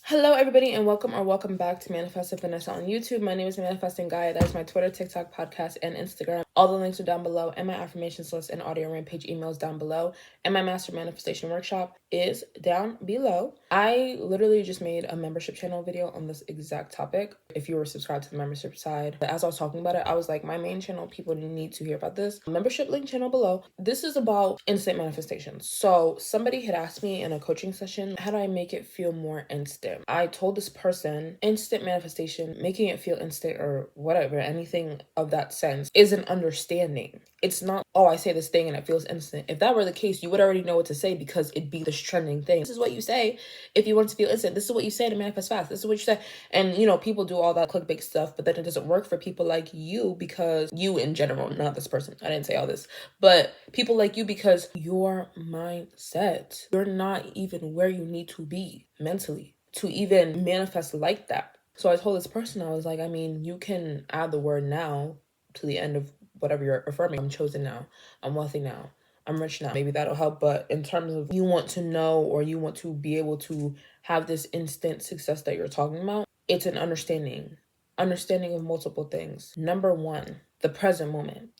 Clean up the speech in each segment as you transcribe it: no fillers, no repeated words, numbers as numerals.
Hello everybody and welcome back to Manifest with Vanessa on YouTube. My name is Manifesting Gaia. That is my Twitter, TikTok, podcast, and Instagram. All the links are down below, and my affirmations list and audio rampage emails down below, and my master manifestation workshop is down below. I literally just made a membership channel video on this exact topic. If you were subscribed to the membership side, but as I was talking about it, I was like, my main channel, people need to hear about this. Membership link channel below. This is about instant manifestation. So somebody had asked me in a coaching session, how do I make it feel more instant? I told this person instant manifestation, making it feel instant or whatever, anything of that sense, is an understanding. It's not, oh, I say this thing and it feels instant. If that were the case, you would already know what to say because it'd be this trending thing. This is what you say if you want to feel instant. This is what you say to manifest fast. This is what you say. And people do all that clickbait stuff, but then it doesn't work for people like you because you in general, not this person. I didn't say all this, but people like you because your mindset, you're not even where you need to be mentally to even manifest like that. So I told this person, I was like, you can add the word now to the end of whatever you're affirming. I'm chosen now. I'm wealthy now. I'm rich now. Maybe that'll help. But in terms of you want to know or you want to be able to have this instant success that you're talking about, it's an understanding of multiple things. Number one, the present moment.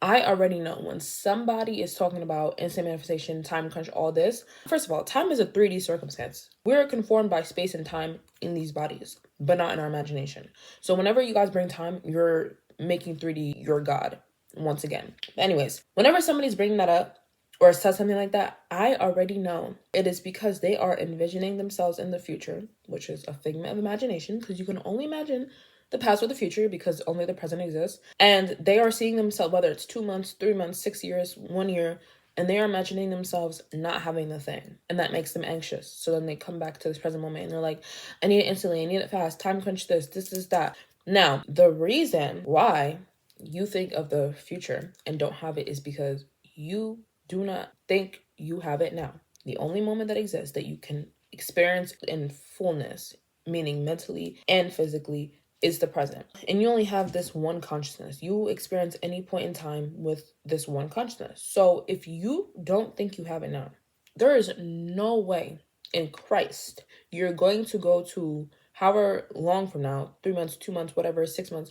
I already know when somebody is talking about instant manifestation, time crunch, all this. First of all, time is a 3D circumstance. We're conformed by space and time in these bodies, but not in our imagination. So whenever you guys bring time, you're making 3D your God once again. Anyways, whenever somebody's bringing that up or says something like that, I already know it is because they are envisioning themselves in the future, which is a figment of imagination because you can only imagine the past or the future because only the present exists. And they are seeing themselves, whether it's 2 months, 3 months, 6 years, 1 year, and they are imagining themselves not having the thing. And that makes them anxious. So then they come back to this present moment and they're like, I need it instantly. I need it fast. Time crunch this is that. Now, the reason why you think of the future and don't have it is because you do not think you have it now. The only moment that exists that you can experience in fullness, meaning mentally and physically, is the present. And you only have this one consciousness. You experience any point in time with this one consciousness. So if you don't think you have it now, there is no way in Christ you're going to go to however long from now, 3 months, 2 months, whatever, 6 months,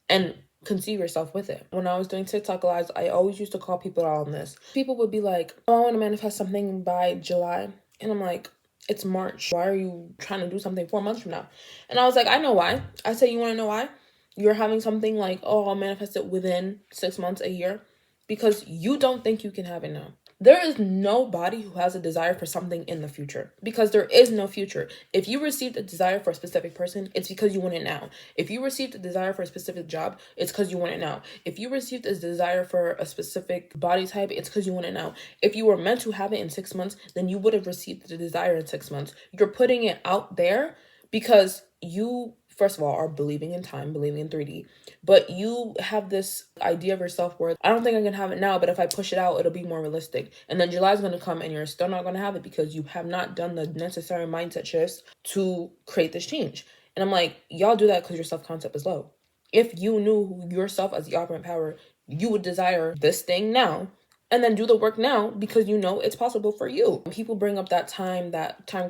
and conceive yourself with it. When I was doing TikTok lives, I always used to call people out on this. People would be like, oh, I want to manifest something by July. And I'm like, it's March. Why are you trying to do something 4 months from now? And I was like, I know why. I said, you want to know why? You're having something like, oh, I'll manifest it within 6 months, a year, because you don't think you can have it now. There is nobody who has a desire for something in the future because there is no future. If you received a desire for a specific person, it's because you want it now. If you received a desire for a specific job, it's because you want it now. If you received a desire for a specific body type, it's because you want it now. If you were meant to have it in 6 months, then you would have received the desire in 6 months. You're putting it out there because you, first of all, are believing in time, believing in 3D, but you have this idea of yourself where I don't think I can have it now, but if I push it out, it'll be more realistic. And then July's going to come and you're still not going to have it because you have not done the necessary mindset shifts to create this change. And I'm like, y'all do that because your self-concept is low. If you knew yourself as the operant power, you would desire this thing now and then do the work now because you know it's possible for you. When people bring up that time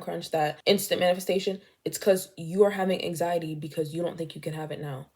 crunch, that instant manifestation, it's because you are having anxiety because you don't think you can have it now.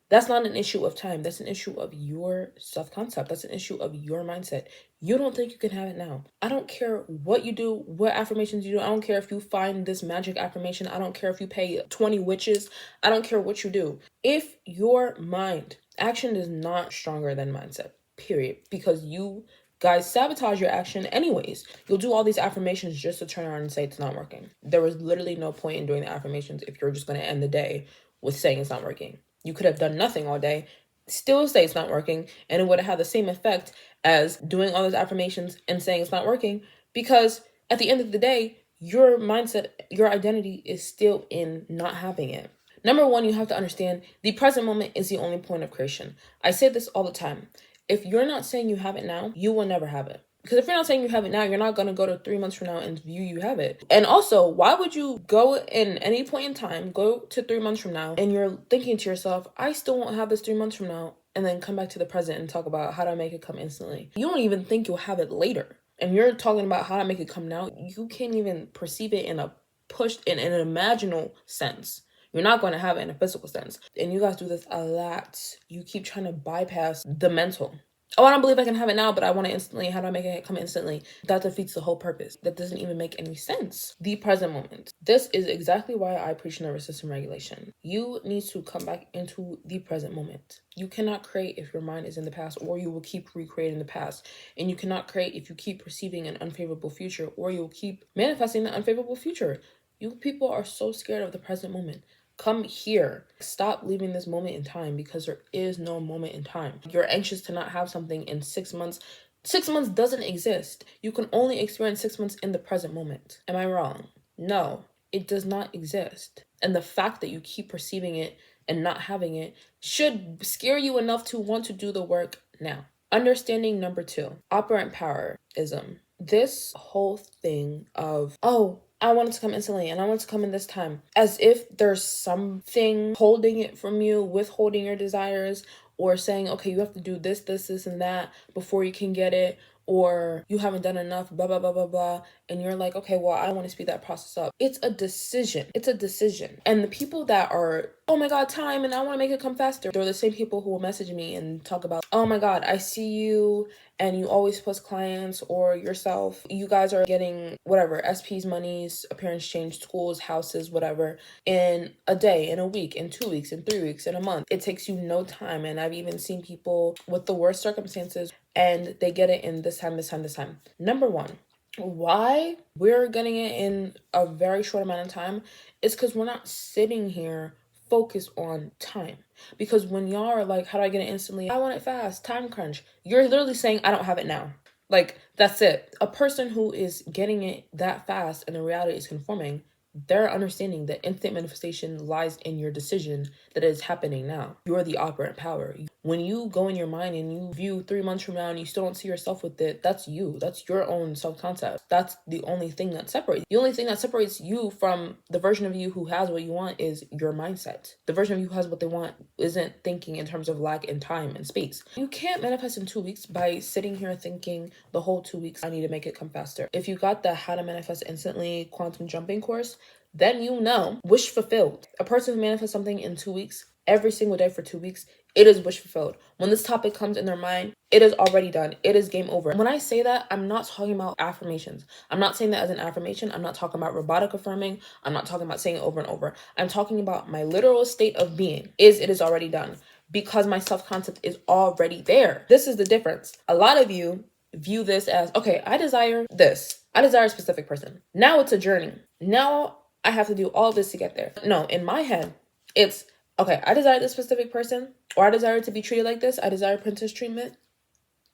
That's not an issue of time. That's an issue of your self-concept. That's an issue of your mindset. You don't think you can have it now. I don't care what you do, what affirmations you do. I don't care if you find this magic affirmation. I don't care if you pay 20 witches. I don't care what you do. If your mind, action is not stronger than mindset, period. Because you guys sabotage your action anyways. You'll do all these affirmations just to turn around and say it's not working. There was literally no point in doing the affirmations if you're just going to end the day with saying it's not working. You could have done nothing all day, still say it's not working, and it would have had the same effect as doing all those affirmations and saying it's not working, because at the end of the day, your mindset, your identity is still in not having it. Number one, you have to understand the present moment is the only point of creation. I say this all the time. If you're not saying you have it now, you will never have it. Because if you're not saying you have it now, you're not going to go to 3 months from now and view you have it. And also, why would you go in any point in time, go to 3 months from now, and you're thinking to yourself, I still won't have this 3 months from now, and then come back to the present and talk about how to make it come instantly. You don't even think you'll have it later. And you're talking about how to make it come now. You can't even perceive it in a pushed in an imaginal sense. You're not going to have it in a physical sense. And you guys do this a lot. You keep trying to bypass the mental. Oh, I don't believe I can have it now, but I want it instantly. How do I make it come instantly? That defeats the whole purpose. That doesn't even make any sense. The present moment. This is exactly why I preach nervous system regulation. You need to come back into the present moment. You cannot create if your mind is in the past, or you will keep recreating the past. And you cannot create if you keep perceiving an unfavorable future, or you'll keep manifesting the unfavorable future. You people are so scared of the present moment. Come here. Stop leaving this moment in time, because there is no moment in time. You're anxious to not have something in 6 months. 6 months doesn't exist. You can only experience 6 months in the present moment. Am I wrong? No, it does not exist. And the fact that you keep perceiving it and not having it should scare you enough to want to do the work now. Understanding number 2, operant powerism. This whole thing of, oh, I want it to come instantly and I want it to come in this time, as if there's something holding it from you, withholding your desires, or saying, okay, you have to do this, and that before you can get it, or you haven't done enough, blah, blah, blah, blah, blah. And you're like, okay, well, I want to speed that process up. It's a decision. It's a decision. And the people that are, oh my God, time, and I want to make it come faster, they're the same people who will message me and talk about, oh my God, I see you and you always post clients or yourself. You guys are getting whatever, SPs, monies, appearance change, schools, houses, whatever, in a day, in a week, in 2 weeks, in 3 weeks, in a month. It takes you no time. And I've even seen people with the worst circumstances and they get it in this time. Number 1, why we're getting it in a very short amount of time is because we're not sitting here focused on time. Because when y'all are like, how do I get it instantly? I want it fast, time crunch. You're literally saying, I don't have it now. Like, that's it. A person who is getting it that fast and the reality is conforming, they're understanding that instant manifestation lies in your decision that is happening now. You're the operant power. When you go in your mind and you view 3 months from now and you still don't see yourself with it, that's you. That's your own self-concept. That's the only thing that separates. The only thing that separates you from the version of you who has what you want is your mindset. The version of you who has what they want isn't thinking in terms of lack in time and space. You can't manifest in 2 weeks by sitting here thinking the whole 2 weeks, I need to make it come faster. If you got the How to Manifest Instantly quantum jumping course, then you know, wish fulfilled. A person who manifests something in 2 weeks, every single day for 2 weeks, it is wish fulfilled. When this topic comes in their mind, it is already done. It is game over. When I say that, I'm not talking about affirmations. I'm not saying that as an affirmation. I'm not talking about robotic affirming. I'm not talking about saying it over and over. I'm talking about my literal state of being. It is already done, because my self-concept is already there. This is the difference. A lot of you view this as, okay, I desire this. I desire a specific person. Now it's a journey. Now I have to do all this to get there. No, in my head, it's, okay, I desire this specific person, or I desire to be treated like this. I desire princess treatment.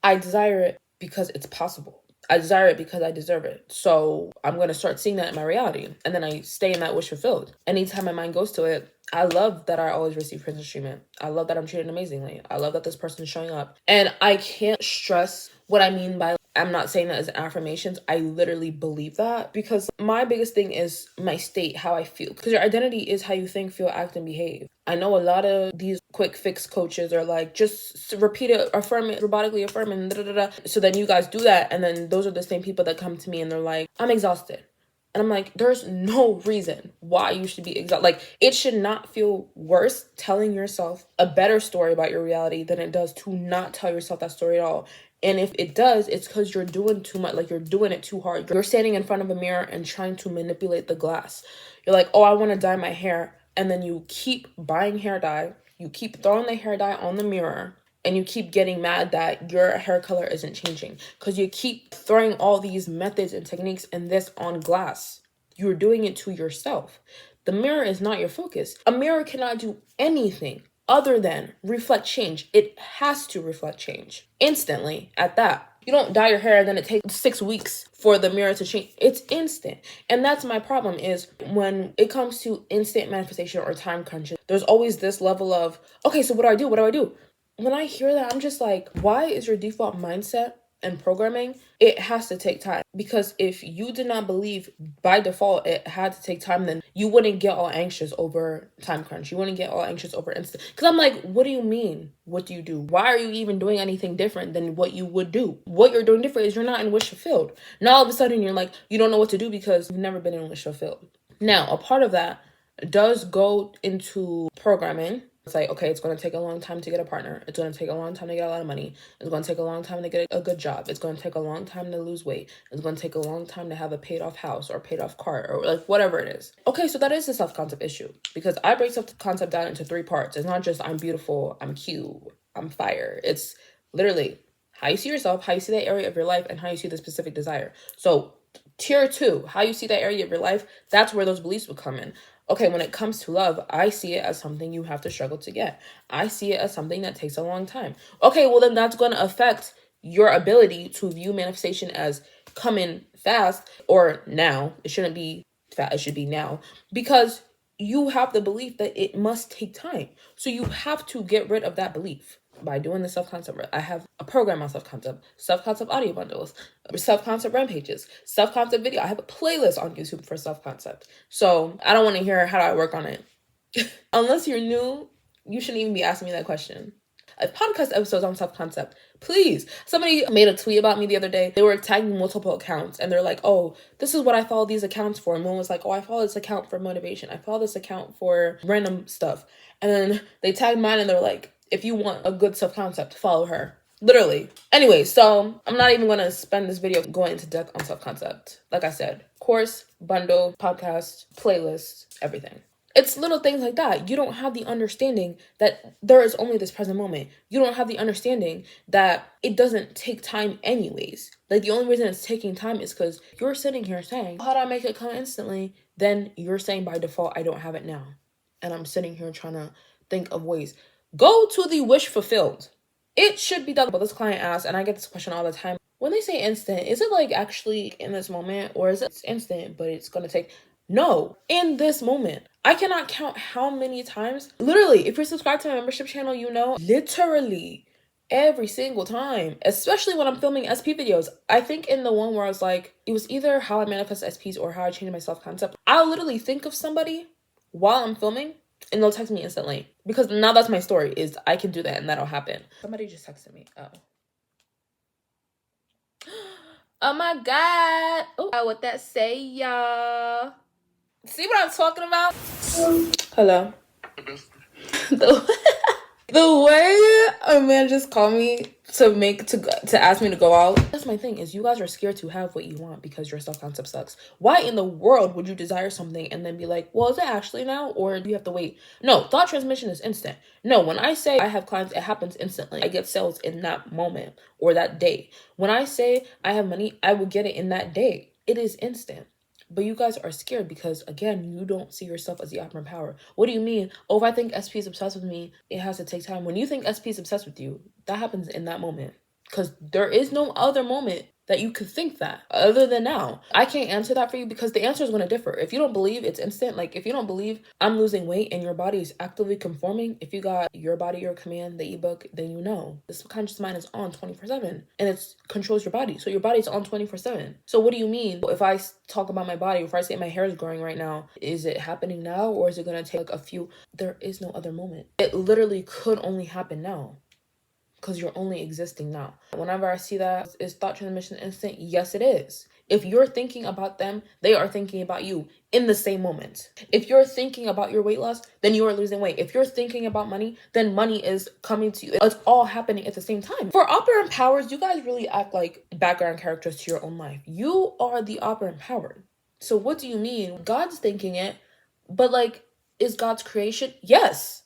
I desire it because it's possible. I desire it because I deserve it. So I'm going to start seeing that in my reality. And then I stay in that wish fulfilled. Anytime my mind goes to it, I love that I always receive princess treatment. I love that I'm treated amazingly. I love that this person is showing up. And I can't stress what I mean by, I'm not saying that as affirmations. I literally believe that, because my biggest thing is my state, how I feel. Because your identity is how you think, feel, act, and behave. I know a lot of these quick fix coaches are like, just repeat it, affirm it, robotically affirm it, da, da, da. So then you guys do that. And then those are the same people that come to me and they're like, I'm exhausted. And I'm like, there's no reason why you should be exhausted. Like, it should not feel worse telling yourself a better story about your reality than it does to not tell yourself that story at all. And if it does, it's because you're doing too much, like you're doing it too hard. You're standing in front of a mirror and trying to manipulate the glass. You're like, oh, I want to dye my hair. And then you keep buying hair dye. You keep throwing the hair dye on the mirror. And you keep getting mad that your hair color isn't changing, because you keep throwing all these methods and techniques and this on glass. You're doing it to yourself. The mirror is not your focus. A mirror cannot do anything other than reflect change. It has to reflect change instantly at that. You don't dye your hair and then it takes 6 weeks for the mirror to change. It's instant. And that's my problem, is when it comes to instant manifestation or time crunches, there's always this level of, okay, so what do I do? What do I do? When I hear that, I'm just like, why is your default mindset and programming, it has to take time? Because if you did not believe by default it had to take time, then you wouldn't get all anxious over time crunch. You wouldn't get all anxious over instant. Because I'm like, what do you mean? What do you do? Why are you even doing anything different than what you would do? What you're doing different is you're not in wish fulfilled. Now all of a sudden you're like, you don't know what to do because you've never been in wish fulfilled. Now, a part of that does go into programming. It's like, okay, it's going to take a long time to get a partner. It's going to take a long time to get a lot of money. It's going to take a long time to get a good job. It's going to take a long time to lose weight. It's going to take a long time to have a paid off house or paid off car or like whatever it is. Okay, so that is a self-concept issue because I break self-concept down into 3 parts. It's not just I'm beautiful, I'm cute, I'm fire. It's literally how you see yourself, how you see that area of your life, and how you see the specific desire. So tier 2, how you see that area of your life, that's where those beliefs would come in. Okay, when it comes to love, I see it as something you have to struggle to get. I see it as something that takes a long time. Okay, well then that's going to affect your ability to view manifestation as coming fast or now. It shouldn't be fast, it should be now, because you have the belief that it must take time. So you have to get rid of that belief by doing the self-concept. I have a program on self-concept audio bundles, self-concept rampages, self-concept video. I have a playlist on YouTube for self-concept. So I don't want to hear how do I work on it. Unless you're new, you shouldn't even be asking me that question. A podcast episodes on self-concept, please. Somebody made a tweet about me the other day. They were tagging multiple accounts and they're like, oh, this is what I follow these accounts for. And one was like, oh, I follow this account for motivation. I follow this account for random stuff. And then they tagged mine and they're like, if you want a good self-concept, follow her. Literally. Anyway, so I'm not even going to spend this video going into depth on self-concept. Like I said, course, bundle, podcast, playlist, everything. It's little things like that. You don't have the understanding that there is only this present moment. You don't have the understanding that it doesn't take time anyways. Like the only reason it's taking time is because you're sitting here saying, how do I make it come instantly? Then you're saying by default, I don't have it now. And I'm sitting here trying to think of ways. Go to the wish fulfilled. It should be done. But this client asked, and I get this question all the time. When they say instant, is it like actually in this moment? Or is it instant, but it's going to take... No, in this moment. I cannot count how many times. Literally, if you're subscribed to my membership channel, you know, literally every single time, especially when I'm filming SP videos. I think in the one where I was like, it was either how I manifest SPs or how I change my self-concept. I'll literally think of somebody while I'm filming and they'll text me instantly. Because now that's my story, is I can do that and that'll happen. Somebody just texted me. Oh. Oh my God. Oh, what that say, y'all? See what I'm talking about? Hello. The way a man just called me to ask me to go out. That's my thing, is you guys are scared to have what you want because your self-concept sucks. Why in the world would you desire something and then be like, well, is it actually now or do you have to wait? No, thought transmission is instant. No, when I say I have clients, it happens instantly. I get sales in that moment or that day. When I say I have money, I will get it in that day. It is instant. But you guys are scared because, again, you don't see yourself as the operant power. What do you mean? Oh, if I think SP is obsessed with me, it has to take time. When you think SP is obsessed with you, that happens in that moment. Because there is no other moment that you could think that other than now. I can't answer that for you because the answer is going to differ. If you don't believe it's instant, like if you don't believe I'm losing weight and your body is actively conforming, if you got Your Body, Your Command, the ebook, then you know. The subconscious mind is on 24/7 and it controls your body. So your body's on 24/7. So what do you mean? If I talk about my body, if I say my hair is growing right now, is it happening now or is it going to take like a few? There is no other moment. It literally could only happen now. Because you're only existing now. Whenever I see that, is thought transmission instant? Yes, it is. If you're thinking about them, they are thinking about you in the same moment. If you're thinking about your weight loss, then you are losing weight. If you're thinking about money, then money is coming to you. It's all happening at the same time. For operant powers, you guys really act like background characters to your own life. You are the operant power. So what do you mean? God's thinking it, but like, is God's creation? Yes.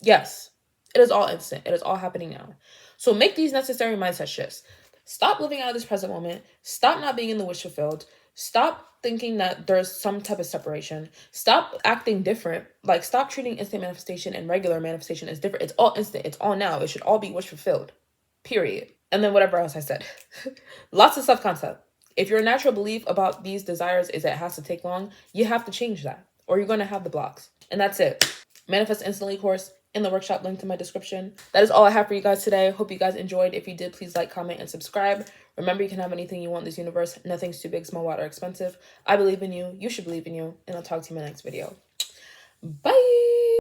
Yes. It is all instant. It is all happening now. So make these necessary mindset shifts. Stop living out of this present moment. Stop not being in the wish fulfilled. Stop thinking that there's some type of separation. Stop acting different. Like, stop treating instant manifestation and regular manifestation as different. It's all instant. It's all now. It should all be wish fulfilled. Period. And then whatever else I said. Lots of self-concept. If your natural belief about these desires is that it has to take long, you have to change that. Or you're going to have the blocks. And that's it. Manifest Instantly course in the workshop, linked in my description. That is all I have for you guys today. Hope you guys enjoyed. If you did, please like, comment, and subscribe. Remember, you can have anything you want in this universe. Nothing's too big, small, wide, or expensive. I believe in you. You should believe in you. And I'll talk to you in my next video. Bye.